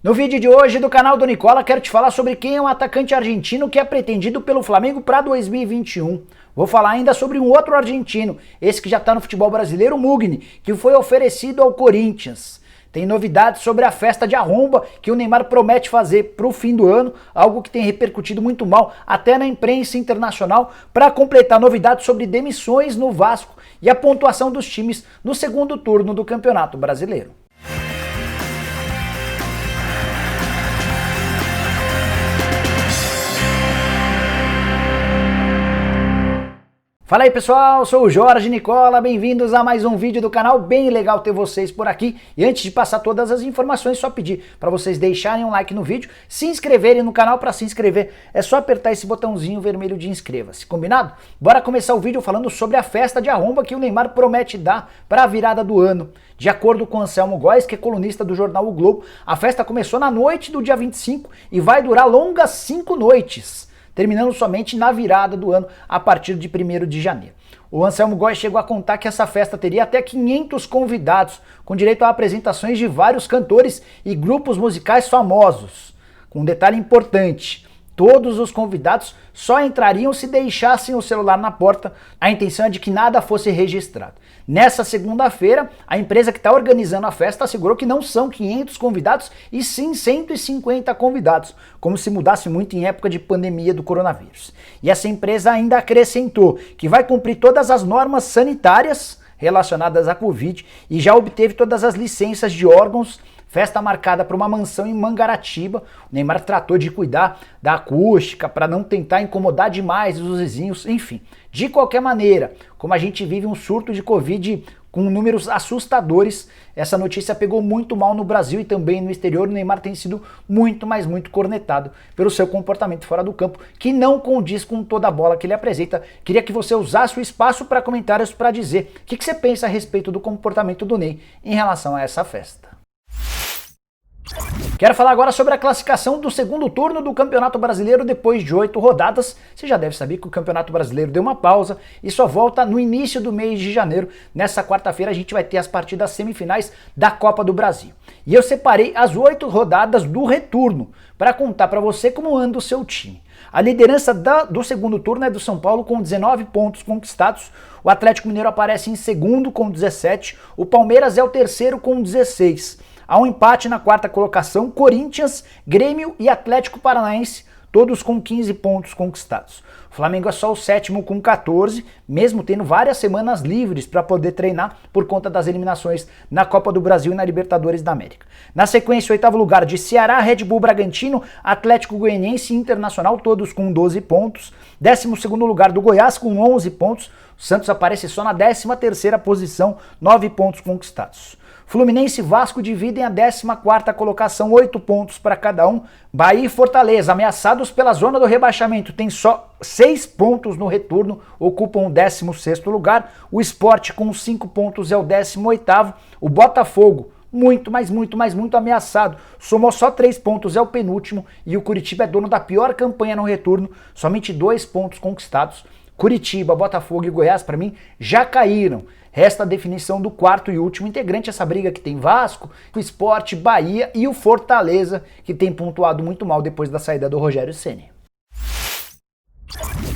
No vídeo de hoje do canal do Nicola, quero te falar sobre quem é um atacante argentino que é pretendido pelo Flamengo para 2021. Vou falar ainda sobre um outro argentino, esse que já está no futebol brasileiro, o Mugni, que foi oferecido ao Corinthians. Tem novidades sobre a festa de arromba que o Neymar promete fazer para o fim do ano, algo que tem repercutido muito mal até na imprensa internacional, para completar novidades sobre demissões no Vasco e a pontuação dos times no segundo turno do Campeonato Brasileiro. Fala aí pessoal, sou o Jorge Nicola, bem-vindos a mais um vídeo do canal, bem legal ter vocês por aqui. E antes de passar todas as informações, só pedir para vocês deixarem um like no vídeo, se inscreverem no canal. Para se inscrever é só apertar esse botãozinho vermelho de inscreva-se, combinado? Bora começar o vídeo falando sobre a festa de arromba que o Neymar promete dar para a virada do ano. De acordo com Anselmo Góes, que é colunista do jornal O Globo, a festa começou na noite do dia 25 e vai durar longas 5 noites. Terminando somente na virada do ano, a partir de 1º de janeiro. O Anselmo Góes chegou a contar que essa festa teria até 500 convidados, com direito a apresentações de vários cantores e grupos musicais famosos. Com um detalhe importante: todos os convidados só entrariam se deixassem o celular na porta. A intenção é de que nada fosse registrado. Nessa segunda-feira, a empresa que está organizando a festa assegurou que não são 500 convidados e sim 150 convidados, como se mudasse muito em época de pandemia do coronavírus. E essa empresa ainda acrescentou que vai cumprir todas as normas sanitárias relacionadas à Covid e já obteve todas as licenças de órgãos. Festa marcada para uma mansão em Mangaratiba. O Neymar tratou de cuidar da acústica para não tentar incomodar demais os vizinhos, enfim. De qualquer maneira, como a gente vive um surto de Covid com números assustadores, essa notícia pegou muito mal no Brasil e também no exterior. O Neymar tem sido muito, mas muito cornetado pelo seu comportamento fora do campo, que não condiz com toda a bola que ele apresenta. Queria que você usasse o espaço para comentários para dizer o que você pensa a respeito do comportamento do Ney em relação a essa festa. Quero falar agora sobre a classificação do segundo turno do Campeonato Brasileiro depois de 8 rodadas. Você já deve saber que o Campeonato Brasileiro deu uma pausa e só volta no início do mês de janeiro. Nessa quarta-feira a gente vai ter as partidas semifinais da Copa do Brasil. E eu separei as 8 rodadas do retorno para contar para você como anda o seu time. A liderança do segundo turno é do São Paulo com 19 pontos conquistados. O Atlético Mineiro aparece em segundo com 17. O Palmeiras é o terceiro com 16. Há um empate na quarta colocação, Corinthians, Grêmio e Atlético Paranaense, todos com 15 pontos conquistados. O Flamengo é só o sétimo com 14, mesmo tendo várias semanas livres para poder treinar por conta das eliminações na Copa do Brasil e na Libertadores da América. Na sequência, o oitavo lugar de Ceará, Red Bull Bragantino, Atlético Goianiense e Internacional, todos com 12 pontos. 12º lugar do Goiás com 11 pontos. O Santos aparece só na 13ª posição, 9 pontos conquistados. Fluminense e Vasco dividem a 14ª colocação, 8 pontos para cada um. Bahia e Fortaleza, ameaçados pela zona do rebaixamento, tem só 6 pontos no retorno, ocupam o 16º lugar. O Sport com 5 pontos é o 18º. O Botafogo, muito ameaçado, somou só 3 pontos, é o penúltimo. E o Curitiba é dono da pior campanha no retorno, somente 2 pontos conquistados. Curitiba, Botafogo e Goiás, para mim, já caíram. Resta a definição do quarto e último integrante, essa briga que tem Vasco, o Sport, Bahia e o Fortaleza, que tem pontuado muito mal depois da saída do Rogério Ceni.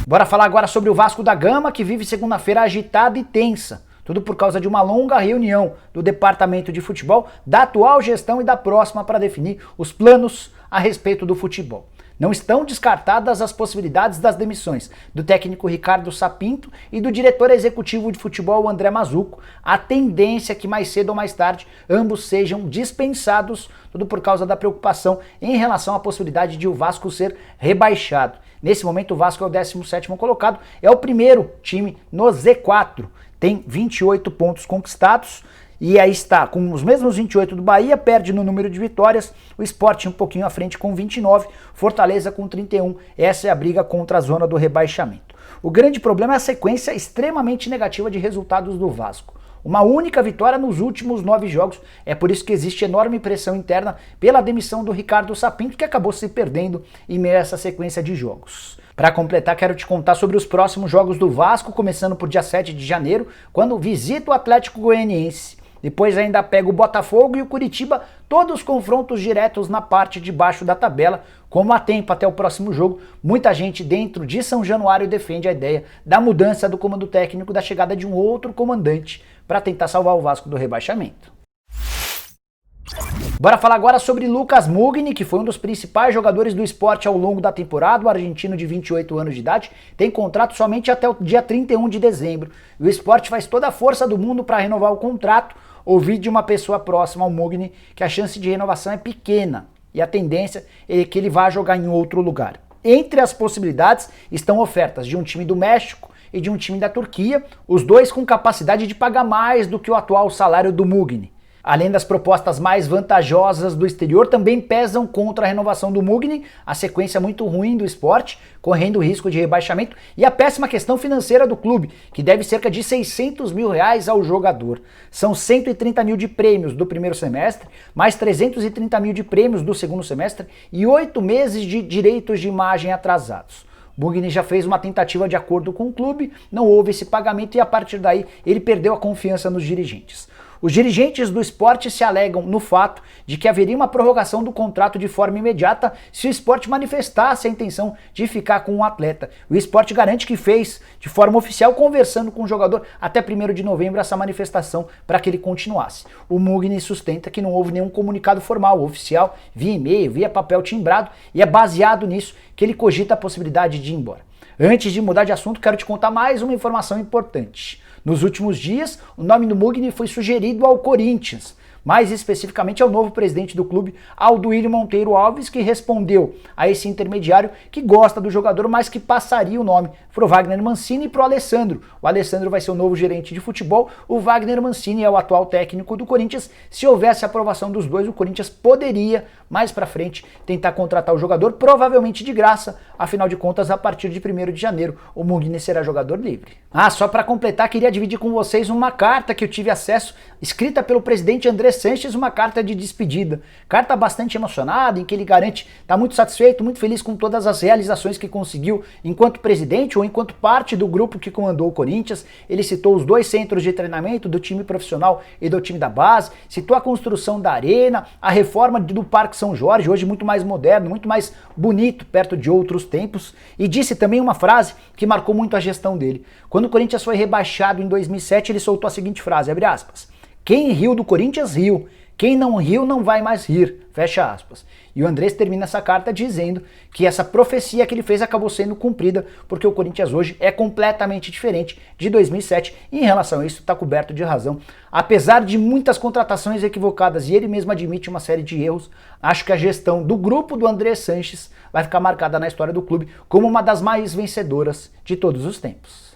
Bora falar agora sobre o Vasco da Gama, que vive segunda-feira agitada e tensa. Tudo por causa de uma longa reunião do departamento de futebol, da atual gestão e da próxima para definir os planos a respeito do futebol. Não estão descartadas as possibilidades das demissões do técnico Ricardo Sapinto e do diretor executivo de futebol André Mazzucco. A tendência é que mais cedo ou mais tarde ambos sejam dispensados, tudo por causa da preocupação em relação à possibilidade de o Vasco ser rebaixado. Nesse momento o Vasco é o 17º colocado, é o primeiro time no Z4, tem 28 pontos conquistados. E aí está, com os mesmos 28 do Bahia, perde no número de vitórias, o Sport um pouquinho à frente com 29, Fortaleza com 31, essa é a briga contra a zona do rebaixamento. O grande problema é a sequência extremamente negativa de resultados do Vasco. Uma única vitória nos últimos 9 jogos, é por isso que existe enorme pressão interna pela demissão do Ricardo Sapinto, que acabou se perdendo em meio a essa sequência de jogos. Para completar, quero te contar sobre os próximos jogos do Vasco, começando por dia 7 de janeiro, quando visita o Atlético Goianiense. Depois ainda pega o Botafogo e o Curitiba, todos os confrontos diretos na parte de baixo da tabela. Como há tempo até o próximo jogo, muita gente dentro de São Januário defende a ideia da mudança do comando técnico, da chegada de um outro comandante para tentar salvar o Vasco do rebaixamento. Bora falar agora sobre Lucas Mugni, que foi um dos principais jogadores do Sport ao longo da temporada. O argentino de 28 anos de idade tem contrato somente até o dia 31 de dezembro. E o Sport faz toda a força do mundo para renovar o contrato. Ouvi de uma pessoa próxima ao Mugni que a chance de renovação é pequena e a tendência é que ele vá jogar em outro lugar. Entre as possibilidades estão ofertas de um time do México e de um time da Turquia, os dois com capacidade de pagar mais do que o atual salário do Mugni. Além das propostas mais vantajosas do exterior, também pesam contra a renovação do Mugni, a sequência muito ruim do Sport, correndo o risco de rebaixamento, e a péssima questão financeira do clube, que deve cerca de 600 mil reais ao jogador. São 130 mil de prêmios do primeiro semestre, mais 330 mil de prêmios do segundo semestre e 8 meses de direitos de imagem atrasados. Mugni já fez uma tentativa de acordo com o clube, não houve esse pagamento e a partir daí ele perdeu a confiança nos dirigentes. Os dirigentes do Sport se alegam no fato de que haveria uma prorrogação do contrato de forma imediata se o Sport manifestasse a intenção de ficar com o atleta. O Sport garante que fez de forma oficial, conversando com o jogador até 1º de novembro, essa manifestação para que ele continuasse. O Mugni sustenta que não houve nenhum comunicado formal, oficial, via e-mail, via papel timbrado, e é baseado nisso que ele cogita a possibilidade de ir embora. Antes de mudar de assunto, quero te contar mais uma informação importante. Nos últimos dias, o nome do Mugni foi sugerido ao Corinthians, mais especificamente ao novo presidente do clube, Alduírio Monteiro Alves, que respondeu a esse intermediário que gosta do jogador, mas que passaria o nome para o Wagner Mancini e para o Alessandro. O Alessandro vai ser o novo gerente de futebol, o Wagner Mancini é o atual técnico do Corinthians. Se houvesse aprovação dos dois, o Corinthians poderia, mais para frente, tentar contratar o jogador, provavelmente de graça, afinal de contas, a partir de 1º de janeiro, o Mugni será jogador livre. Só para completar, queria dividir com vocês uma carta que eu tive acesso, escrita pelo presidente André Sanches, uma carta de despedida. Carta bastante emocionada, em que ele garante estar muito satisfeito, muito feliz com todas as realizações que conseguiu enquanto presidente ou enquanto parte do grupo que comandou o Corinthians. Ele citou os 2 centros de treinamento do time profissional e do time da base, citou a construção da arena, a reforma do Parque São Jorge, hoje muito mais moderno, muito mais bonito, perto de outros tempos, e disse também uma frase que marcou muito a gestão dele. Quando o Corinthians foi rebaixado em 2007, ele soltou a seguinte frase, abre aspas: "Quem riu do Corinthians riu, quem não riu não vai mais rir", fecha aspas. E o Andrés termina essa carta dizendo que essa profecia que ele fez acabou sendo cumprida, porque o Corinthians hoje é completamente diferente de 2007 e em relação a isso está coberto de razão. Apesar de muitas contratações equivocadas e ele mesmo admite uma série de erros, acho que a gestão do grupo do André Sanches vai ficar marcada na história do clube como uma das mais vencedoras de todos os tempos.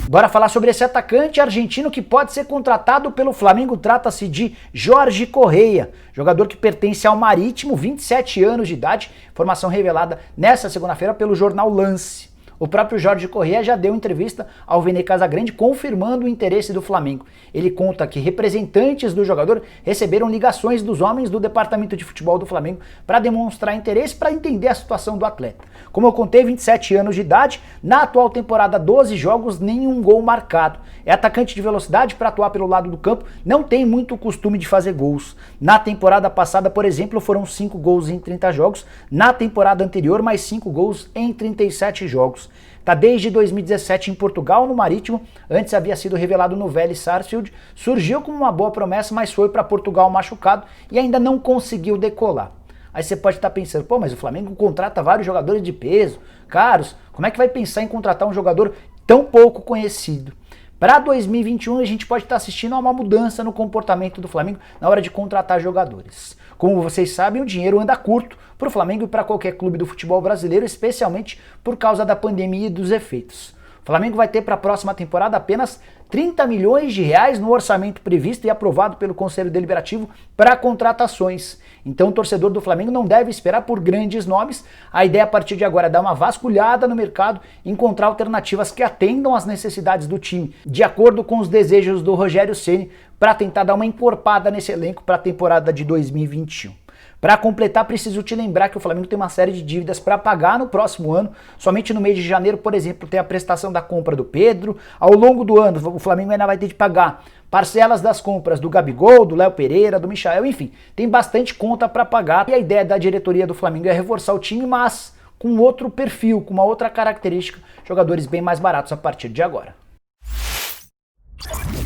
Bora falar sobre esse atacante argentino que pode ser contratado pelo Flamengo. Trata-se de Jorge Correia, jogador que pertence ao Marítimo, 27 anos de idade, informação revelada nesta segunda-feira pelo jornal Lance. O próprio Jorge Correia já deu entrevista ao Vene Casagrande confirmando o interesse do Flamengo. Ele conta que representantes do jogador receberam ligações dos homens do departamento de futebol do Flamengo para demonstrar interesse, para entender a situação do atleta. Como eu contei, 27 anos de idade, na atual temporada 12 jogos, nenhum gol marcado. É atacante de velocidade para atuar pelo lado do campo, não tem muito costume de fazer gols. Na temporada passada, por exemplo, foram 5 gols em 30 jogos, na temporada anterior mais 5 gols em 37 jogos. Está desde 2017 em Portugal, no Marítimo, antes havia sido revelado no Vélez Sarsfield, surgiu como uma boa promessa, mas foi para Portugal machucado e ainda não conseguiu decolar. Aí você pode estar pensando, pô, mas o Flamengo contrata vários jogadores de peso, caros, como é que vai pensar em contratar um jogador tão pouco conhecido? Para 2021 a gente pode estar assistindo a uma mudança no comportamento do Flamengo na hora de contratar jogadores. Como vocês sabem, o dinheiro anda curto para o Flamengo e para qualquer clube do futebol brasileiro, especialmente por causa da pandemia e dos efeitos. O Flamengo vai ter para a próxima temporada apenas 30 milhões de reais no orçamento previsto e aprovado pelo Conselho Deliberativo para contratações. Então o torcedor do Flamengo não deve esperar por grandes nomes. A ideia a partir de agora é dar uma vasculhada no mercado e encontrar alternativas que atendam às necessidades do time, de acordo com os desejos do Rogério Ceni, para tentar dar uma encorpada nesse elenco para a temporada de 2021. Para completar, preciso te lembrar que o Flamengo tem uma série de dívidas para pagar no próximo ano. Somente no mês de janeiro, por exemplo, tem a prestação da compra do Pedro. Ao longo do ano, o Flamengo ainda vai ter de pagar parcelas das compras do Gabigol, do Léo Pereira, do Michael, enfim, tem bastante conta para pagar. E a ideia da diretoria do Flamengo é reforçar o time, mas com outro perfil, com uma outra característica, jogadores bem mais baratos a partir de agora.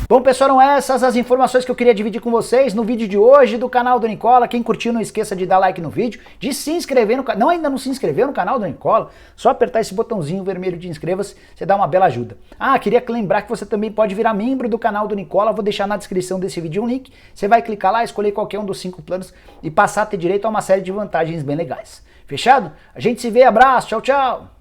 Bom, pessoal, eram essas as informações que eu queria dividir com vocês no vídeo de hoje do canal do Nicola. Quem curtiu, não esqueça de dar like no vídeo, de se inscrever no canal. Ainda não se inscreveu no canal do Nicola? Só apertar esse botãozinho vermelho de inscreva-se, você dá uma bela ajuda. Ah, queria lembrar que você também pode virar membro do canal do Nicola. Vou deixar na descrição desse vídeo um link. Você vai clicar lá, escolher qualquer um dos 5 planos e passar a ter direito a uma série de vantagens bem legais. Fechado? A gente se vê, abraço, tchau, tchau!